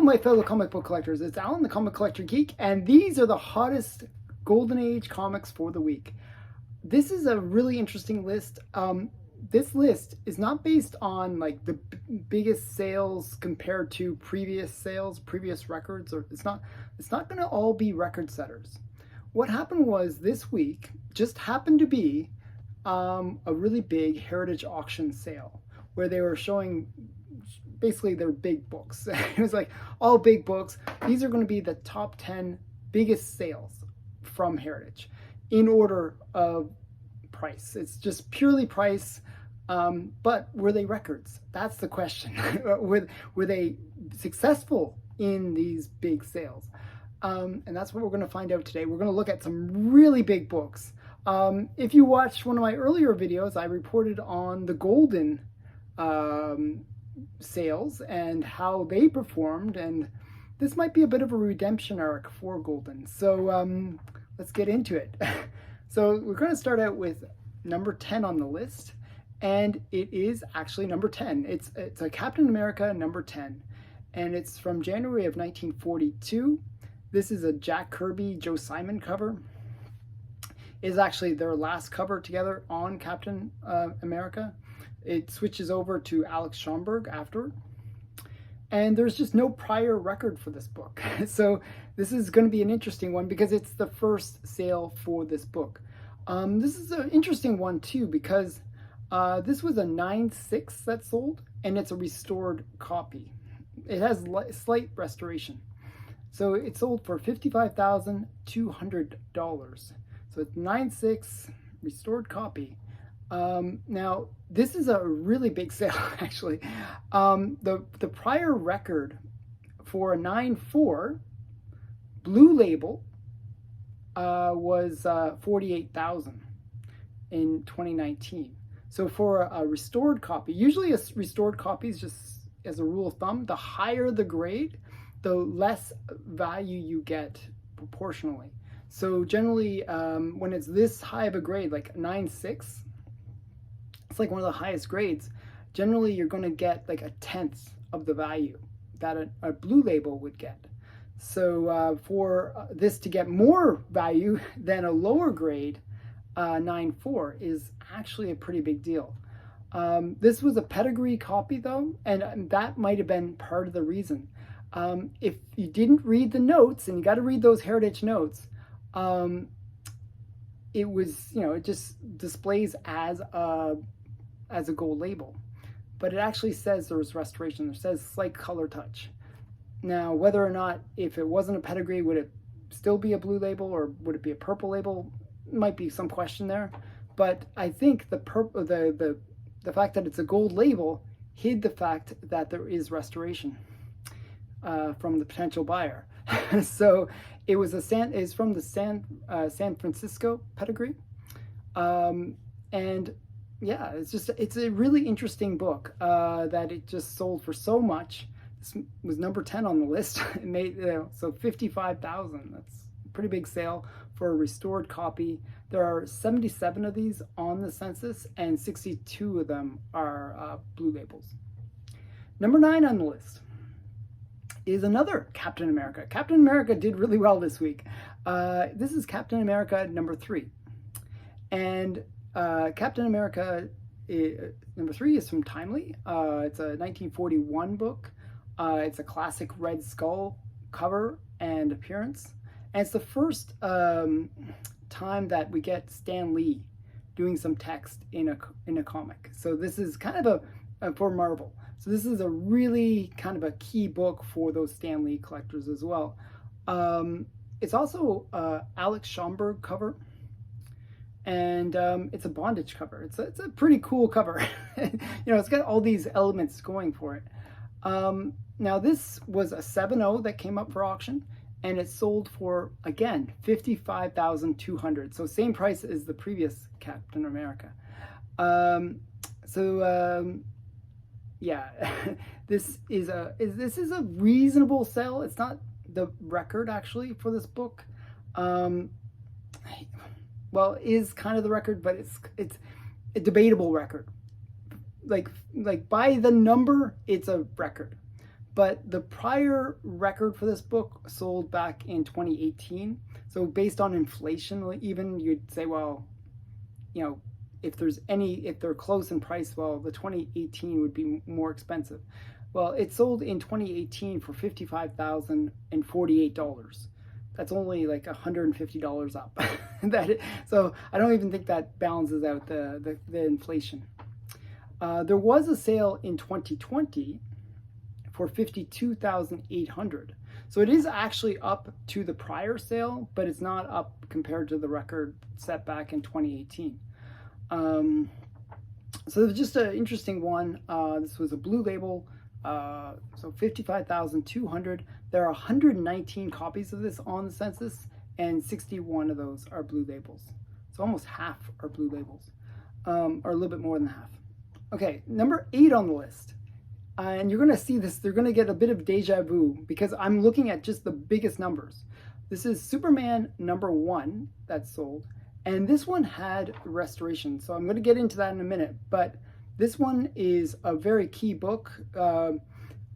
my fellow comic book collectors, it's Alan the Comic Collector Geek, and these are the hottest Golden Age comics for the week. This is a really interesting list. This list is not based on like the biggest sales compared to previous sales, previous records, or it's not going to all be record setters. What happened was this week just happened to be a really big heritage auction sale where they were showing basically their big books. It was like all big books. These are going to be the top 10 biggest sales from Heritage in order of price. It's just purely price, but were they records? That's the question. Were they successful in these big sales? And that's what we're going to find out today. We're going to look at some really big books. If you watched one of my earlier videos, I reported on the Golden sales and how they performed, and this might be a bit of a redemption arc for Golden. So let's get into it. So we're going to start out with number 10 on the list, and it is actually number 10. It's a Captain America number 10, and it's from January of 1942. This is a Jack Kirby, Joe Simon cover. It is actually their last cover together on Captain America. It switches over to Alex Schomburg after. And there's just no prior record for this book. So this is going to be an interesting one because it's the first sale for this book. This is an interesting one too because this was a 9.6 that sold, and it's a restored copy. It has slight restoration. So it sold for $55,200. So it's 9.6 restored copy. Now this is a really big sale actually. The prior record for a 9.4 blue label was 48,000 in 2019. So for a restored copy, usually a restored copy is just as a rule of thumb, the higher the grade, the less value you get proportionally. So generally, when it's this high of a grade, like 9.6, it's like one of the highest grades. Generally, you're going to get like 1/10 of the value that a blue label would get. So for this to get more value than a lower grade 9.4 is actually a pretty big deal. This was a pedigree copy though, and that might have been part of the reason. If you didn't read the notes, and you got to read those heritage notes, it was, it just displays as a gold label, but it actually says there was restoration. It says slight color touch. Now, whether or not, if it wasn't a pedigree, would it still be a blue label or would it be a purple label? Might be some question there, but I think the fact that it's a gold label hid the fact that there is restoration from the potential buyer. So it was it's from the San Francisco pedigree, and yeah, it's a really interesting book that it just sold for so much. This was number 10 on the list. It made so 55,000. That's a pretty big sale for a restored copy. There are 77 of these on the census, and 62 of them are blue labels. Number 9 on the list is another Captain America. Captain America did really well this week. This is Captain America number 3. And Captain America number 3 is from Timely. It's a 1941 book. It's a classic Red Skull cover and appearance. And it's the first time that we get Stan Lee doing some text in a comic. So this is kind of for Marvel. So this is a really kind of a key book for those Stan Lee collectors as well. It's also Alex Schomburg cover, and it's a bondage cover. It's a pretty cool cover. It's got all these elements going for it. Now this was a 7.0 that came up for auction, and it sold for, again, $55,200. So same price as the previous Captain America. Yeah, this is a reasonable sell. It's not the record actually for this book. Well, is kind of the record, but it's a debatable record. Like by the number, it's a record, But the prior record for this book sold back in 2018. So based on inflation, even you'd say, well, you know, if they're close in price, well, the 2018 would be more expensive. Well, it sold in 2018 for $55,048. That's only like $150 up. So I don't even think that balances out the inflation. There was a sale in 2020 for $52,800. So it is actually up to the prior sale, but it's not up compared to the record set back in 2018. So it's just an interesting one. This was a blue label, so 55,200. There are 119 copies of this on the census, and 61 of those are blue labels. So almost half are blue labels, or a little bit more than half. Okay, number 8 on the list. And you're going to see this, they're going to get a bit of deja vu because I'm looking at just the biggest numbers. This is Superman number 1 that sold, and this one had restoration. So I'm going to get into that in a minute, but this one is a very key book.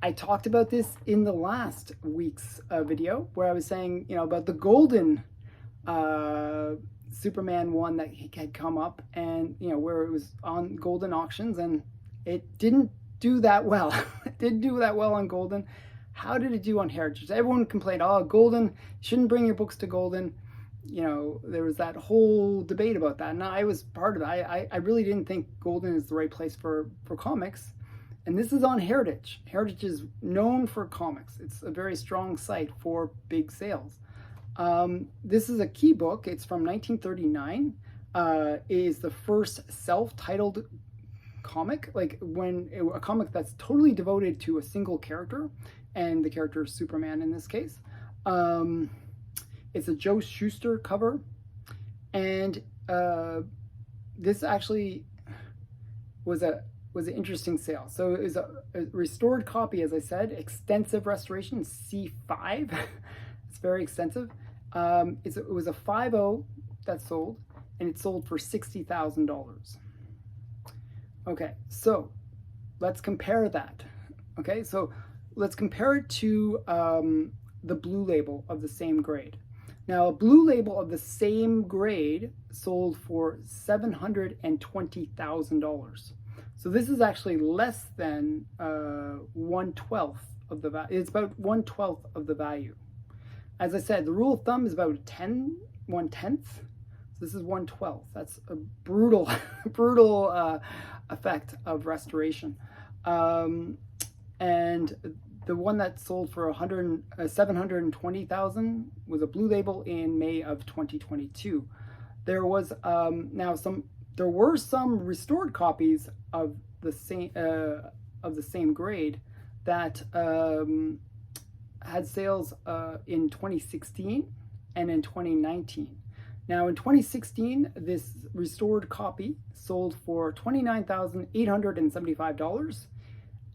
I talked about this in the last week's video where I was saying, you know, about the golden Superman one that had come up, and, you know, where it was on golden auctions and it didn't do that well. It didn't do that well on golden. How did it do on heritage? Everyone complained, oh, golden, shouldn't bring your books to golden. You know, there was that whole debate about that, and I was part of it. I really didn't think golden is the right place for comics, and this is on heritage. Heritage is known for comics. It's a very strong site for big sales. This is a key book. It's from 1939. It is the first self-titled comic, like a comic that's totally devoted to a single character, and the character is Superman in this case. It's a Joe Shuster cover, and this actually was an interesting sale. So it was a restored copy, as I said, extensive restoration, C5. It's very extensive. It was a 5.0 that sold, and it sold for $60,000. Okay, so let's compare that. Okay, so let's compare it to the blue label of the same grade. Now, a blue label of the same grade sold for $720,000. So this is actually less than 1/12 of the value. It's about 1/12 of the value. As I said, the rule of thumb is about 1/10. So this is 1/12. That's a brutal, brutal effect of restoration. And the one that sold for $720,000 was a blue label in May of 2022. There was there were some restored copies of the same grade that had sales in 2016 and in 2019. Now, in 2016, this restored copy sold for $29,875.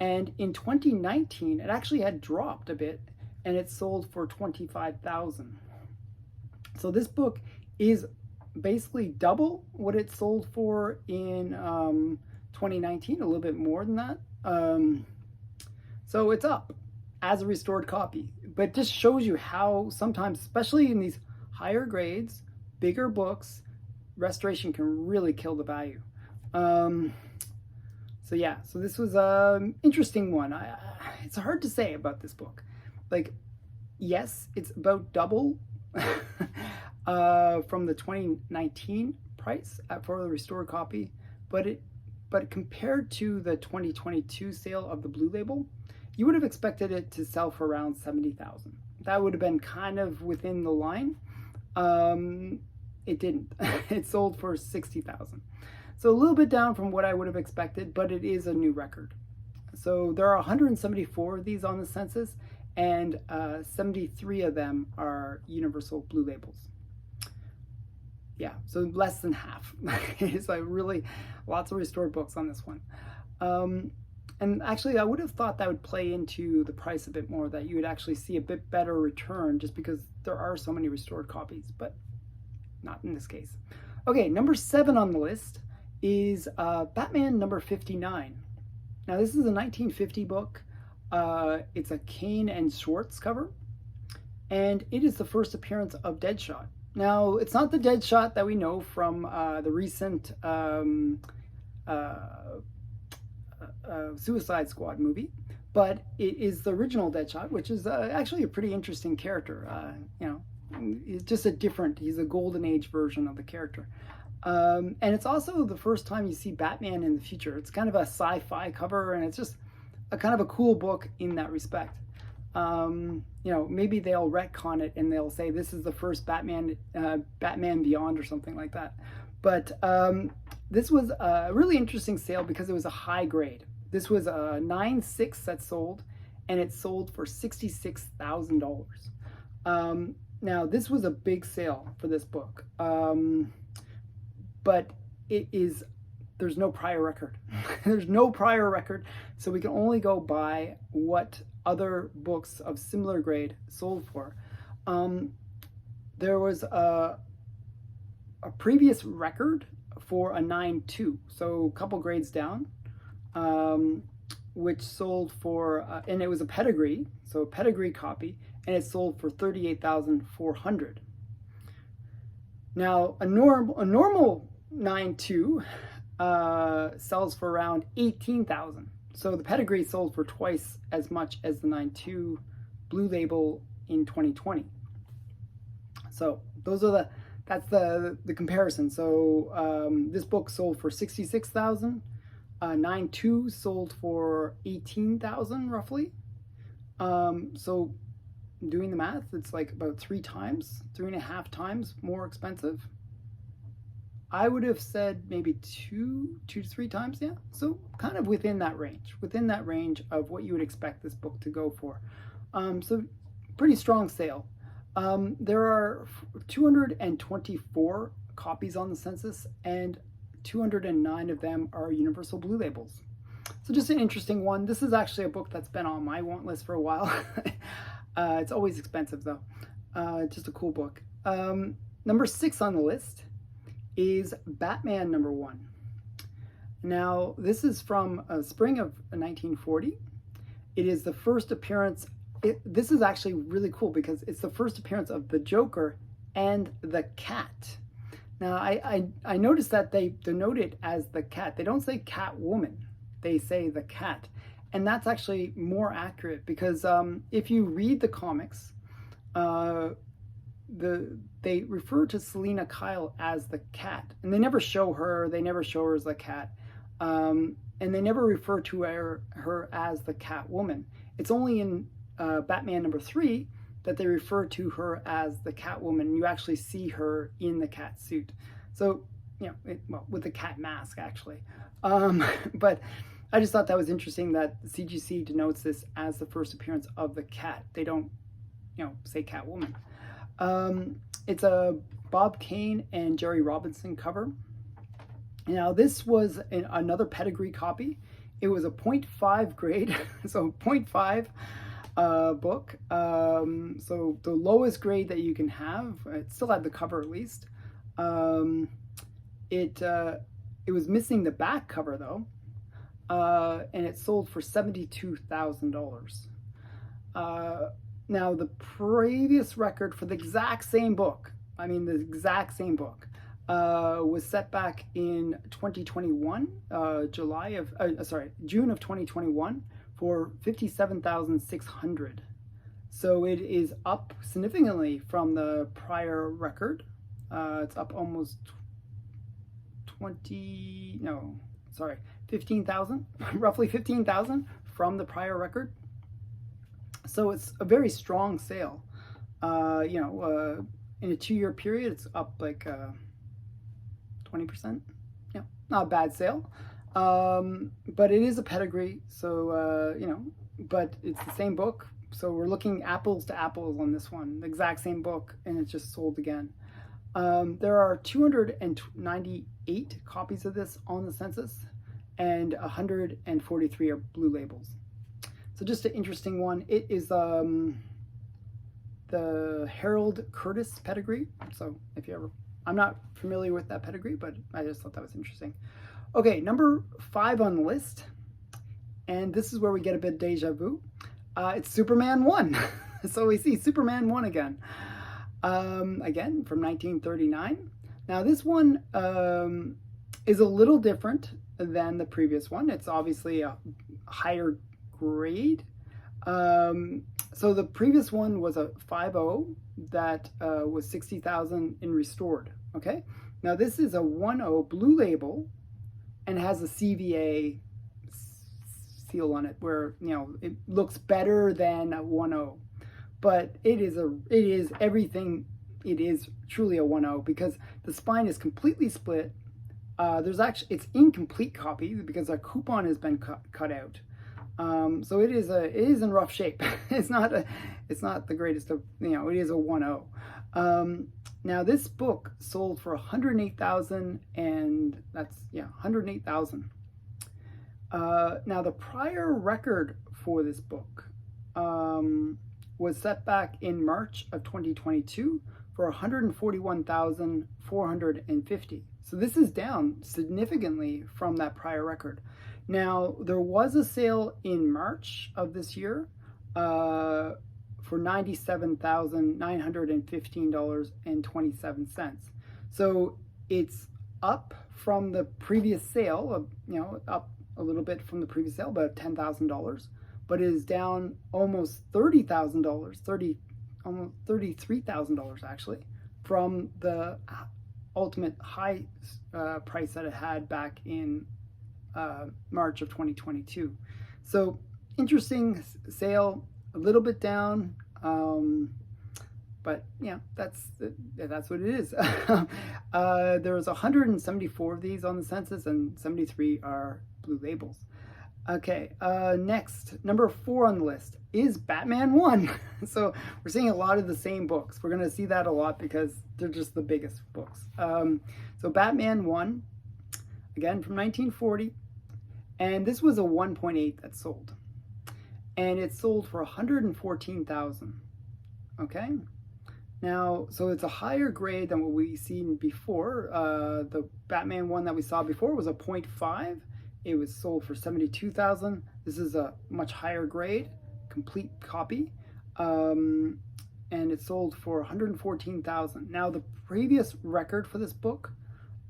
And in 2019, it actually had dropped a bit, and it sold for $25,000. So this book is basically double what it sold for in 2019, a little bit more than that. So it's up as a restored copy. But it just shows you how sometimes, especially in these higher grades, bigger books, restoration can really kill the value. So yeah, so this was an interesting one. It's hard to say about this book. Like, yes, it's about double from the 2019 price for the restored copy, but compared to the 2022 sale of the blue label, you would have expected it to sell for around $70,000. That would have been kind of within the line. It didn't. It sold for $60,000. So a little bit down from what I would have expected, but it is a new record. So there are 174 of these on the census, and 73 of them are universal blue labels. Yeah, so less than half. It's like really lots of restored books on this one. And actually, I would have thought that would play into the price a bit more, that you would actually see a bit better return just because there are so many restored copies, but not in this case. Okay, number 7 on the list is Batman number 59. Now, this is a 1950 book. It's a Kane and Schwartz cover, and it is the first appearance of Deadshot. Now, it's not the Deadshot that we know from the recent Suicide Squad movie, but it is the original Deadshot, which is actually a pretty interesting character. It's just he's a golden age version of the character. And it's also the first time you see Batman in the future. It's kind of a sci-fi cover, and it's just a kind of a cool book in that respect. Maybe they'll retcon it and they'll say this is the first Batman Beyond or something like that. But this was a really interesting sale because it was a high grade. This was a 9.6 that sold, and it sold for $66,000. Now, this was a big sale for this book, but there's no prior record. There's no prior record, so we can only go by what other books of similar grade sold for. There was a previous record for a 9.2, so a couple grades down, which sold for, and it was a pedigree, so a pedigree copy, and it sold for $38,400. Now, a normal 9.2 sells for around $18,000. So the pedigree sold for twice as much as the 9.2 Blue Label in 2020. So that's the comparison. So this book sold for $66,000. 9.2 sold for $18,000 roughly. So doing the math, it's like about 3.5 times more expensive. I would have said maybe 2 to 3 times, yeah. So kind of within that range of what you would expect this book to go for. So pretty strong sale. There are 224 copies on the census, and 209 of them are Universal Blue Labels. So just an interesting one. This is actually a book that's been on my want list for a while. It's always expensive though. Just a cool book. Number 6 on the list is Batman #1. Now, this is from spring of 1940. It is the first appearance. This is actually really cool because it's the first appearance of the Joker and the Cat. Now, I noticed that they denote it as the Cat. They don't say Catwoman. They say the Cat. And that's actually more accurate because if you read the comics, they refer to Selina Kyle as the Cat. And they never show her. They never show her as the Cat. And they never refer to her as the Catwoman. It's only in Batman #3 that they refer to her as the Catwoman. You actually see her in the cat suit. So, with the cat mask, actually. But I just thought that was interesting that CGC denotes this as the first appearance of the Cat. They don't, say Catwoman. It's a Bob Kane and Jerry Robinson cover. Now, this was another pedigree copy. It was a 0.5 grade, so 0.5 book. So the lowest grade that you can have. It still had the cover at least. It was missing the back cover though, and it sold for $72,000. Now the previous record for the exact same book, was set back in 2021, June of 2021 for $57,600. So it is up significantly from the prior record. It's up almost 15,000, roughly 15,000 from the prior record. So it's a very strong sale. In a 2-year period, it's up like 20%. Not a bad sale. But it is a pedigree, so but it's the same book. So we're looking apples to apples on this one, the exact same book, and it's just sold again. There are 298 copies of this on the census, and 143 are Blue Labels. So just an interesting one. It is the Harold Curtis pedigree. So I'm not familiar with that pedigree, but I just thought that was interesting. Okay, number 5 on the list, and this is where we get a bit deja vu. It's Superman 1. So we see Superman 1 again. Again, from 1939. Now this one is a little different than the previous one. It's obviously a higher grade. So the previous one was a 5.0 that was 60,000 in restored. Okay. Now this is a 1.0 blue label and has a CVA seal on it, where it looks better than a 1.0, but it is everything. It is truly a 1.0 because the spine is completely split. It's incomplete copy because a coupon has been cut out. So it is in rough shape. It's not the greatest of, it is a 1.0. Now this book sold for 108,000, and that's 108,000. Now the prior record for this book was set back in March of 2022 for 141,450. So this is down significantly from that prior record. Now, there was a sale in March of this year for $97,915.27. So it's up from the previous sale, up a little bit from the previous sale, about $10,000, but it is down almost $30,000, almost $33,000 actually, from the ultimate high price that it had back in March of 2022. So interesting sale, a little bit down, but that's what it is. There's 174 of these on the census, and 73 are blue labels. Okay, next, number 4 on the list is Batman 1. So we're seeing a lot of the same books. We're going to see that a lot because they're just the biggest books. So Batman 1, again from 1940, and this was a 1.8 that sold. And it sold for 114,000. Okay? Now, so it's a higher grade than what we've seen before. The Batman 1 that we saw before was a 0.5. It was sold for 72,000. This is a much higher grade, complete copy, and it sold for 114,000. Now, the previous record for this book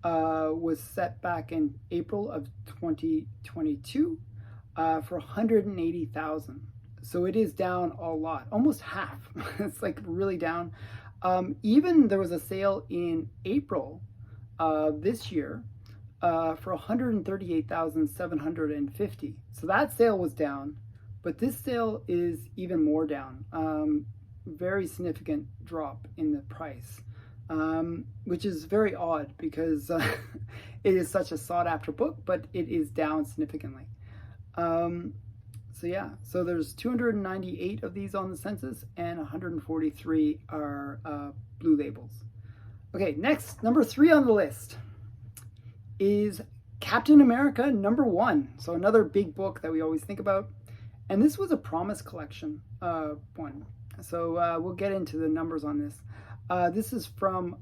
was set back in April of 2022 for 180,000. So it is down a lot, almost half. It's like really down. Even there was a sale in April this year for 138,750. So that sale was down, but this sale is even more down. Very significant drop in the price, which is very odd because it is such a sought after book, but it is down significantly. So there's 298 of these on the census, and 143 are blue labels. Okay, next, number 3 on the list is Captain America #1. So another big book that we always think about. And this was a Promise Collection one. So we'll get into the numbers on this. This is from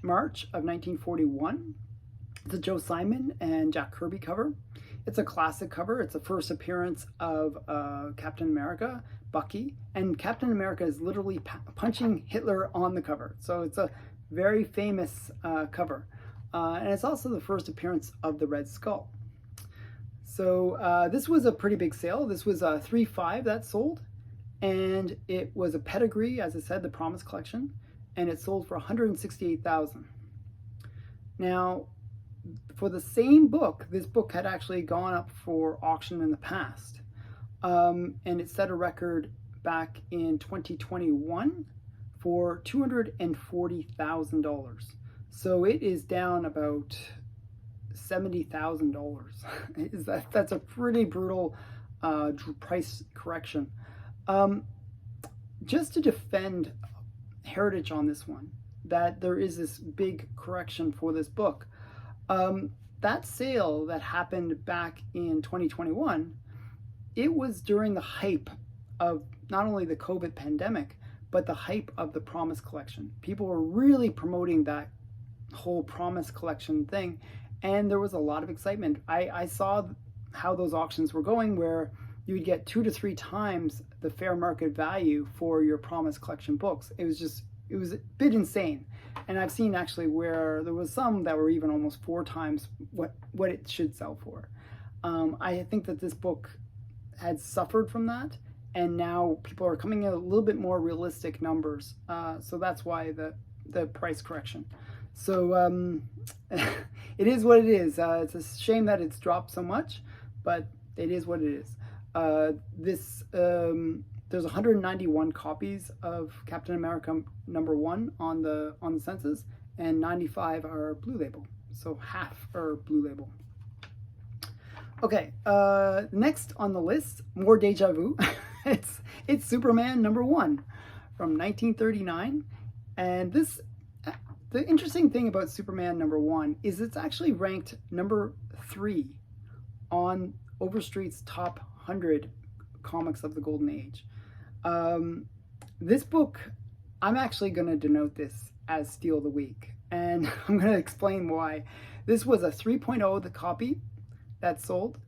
March of 1941. It's a Joe Simon and Jack Kirby cover. It's a classic cover. It's the first appearance of Captain America, Bucky, and Captain America is literally punching Hitler on the cover. So it's a very famous cover. And it's also the first appearance of the Red Skull. So this was a pretty big sale. This was a 3.5 that sold, and it was a pedigree, as I said, the Promise Collection, and it sold for 168,000. Now, for the same book, this book had actually gone up for auction in the past, and it set a record back in 2021 for $240,000. So it is down about $70,000. That's a pretty brutal price correction. Just to defend Heritage on this one, that there is this big correction for this book. That sale that happened back in 2021, it was during the hype of not only the COVID pandemic, but the hype of the Promise Collection. People were really promoting that whole Promise Collection thing, and there was a lot of excitement. I saw how those auctions were going, where you would get 2 to 3 times the fair market value for your Promise Collection books. It was a bit insane. And I've seen actually where there was some that were even almost 4 times what it should sell for. I think that this book had suffered from that, and now people are coming in a little bit more realistic numbers. So that's why the price correction. So it is what it is. It's a shame that it's dropped so much, but it is what it is. There's 191 copies of Captain America #1 on the census, and 95 are Blue Label. So half are Blue Label. Okay, next on the list, more deja vu. it's Superman #1 from 1939, and the interesting thing about Superman #1 is it's actually ranked #3 on Overstreet's top 100 comics of the Golden Age. This book, I'm actually going to denote this as Steal of the Week, and I'm going to explain why. This was a 3.0, the copy that sold,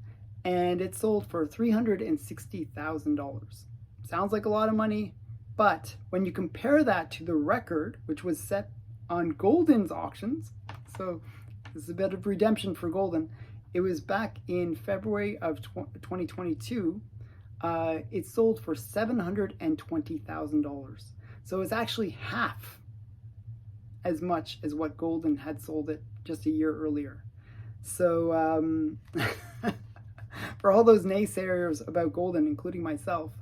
and it sold for $360,000. Sounds like a lot of money, but when you compare that to the record, which was set on Golden's auctions, so this is a bit of redemption for Golden. It was back in February of 2022. It sold for $720,000. So it's actually half as much as what Golden had sold it just a year earlier. So for all those naysayers about Golden, including myself,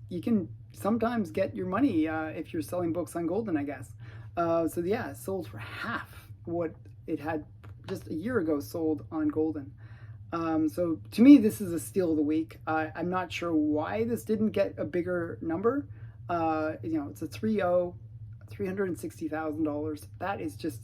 you can sometimes get your money if you're selling books on Golden, I guess. So yeah, it sold for half what it had just a year ago sold on Golden. So to me, this is a steal of the week. I'm not sure why this didn't get a bigger number. It's a 3.0, $360,000. That is just,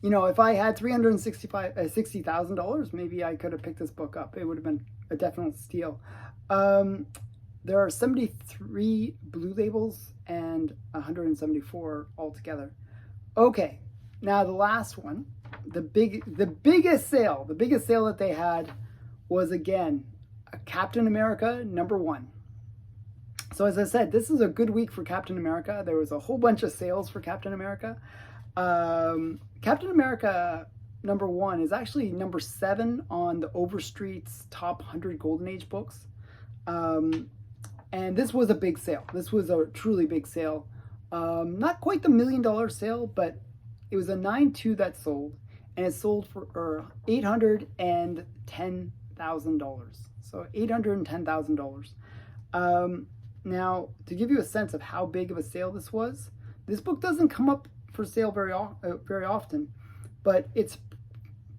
if I had $360,000, maybe I could have picked this book up. It would have been a definite steal. There are 73 Blue Labels and 174 altogether. Okay, now the last one, the biggest sale that they had was, again, a Captain America #1. So as I said, this is a good week for Captain America. There was a whole bunch of sales for Captain America. Captain America #1 is actually #7 on the Overstreet's top 100 Golden Age books. And this was a big sale. This was a truly big sale. Not quite the $1 million sale, but it was a 9.2 that sold, and it sold for $810,000. So $810,000. Now, to give you a sense of how big of a sale this was, this book doesn't come up for sale very often, but its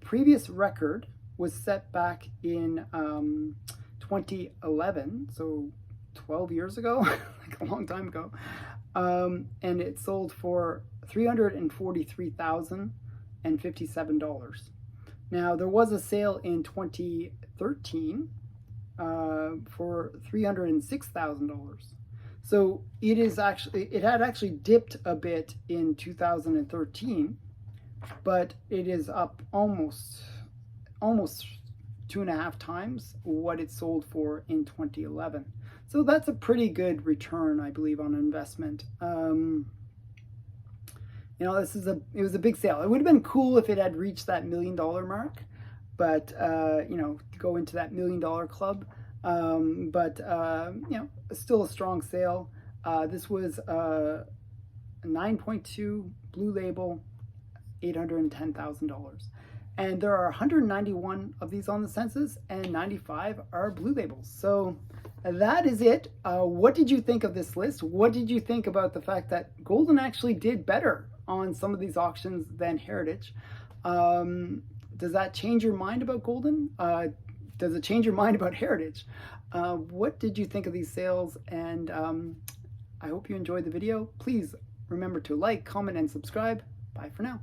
previous record was set back in 2011, so 12 years ago, like a long time ago, and it sold for $343,057. Now, there was a sale in 2013 for $306,000. So it had actually dipped a bit in 2013, but it is up almost 2.5 times what it sold for in 2011. So that's a pretty good return, I believe, on investment. It was a big sale. It would have been cool if it had reached that $1 million mark, but to go into that $1 million club. Still a strong sale. This was a 9.2 Blue Label, $810,000. And there are 191 of these on the census, and 95 are Blue Labels. So that is it. What did you think of this list? What did you think about the fact that Golden actually did better on some of these auctions than Heritage? Does that change your mind about Golden? Does it change your mind about Heritage? What did you think of these sales? And I hope you enjoyed the video. Please remember to like, comment, and subscribe. Bye for now.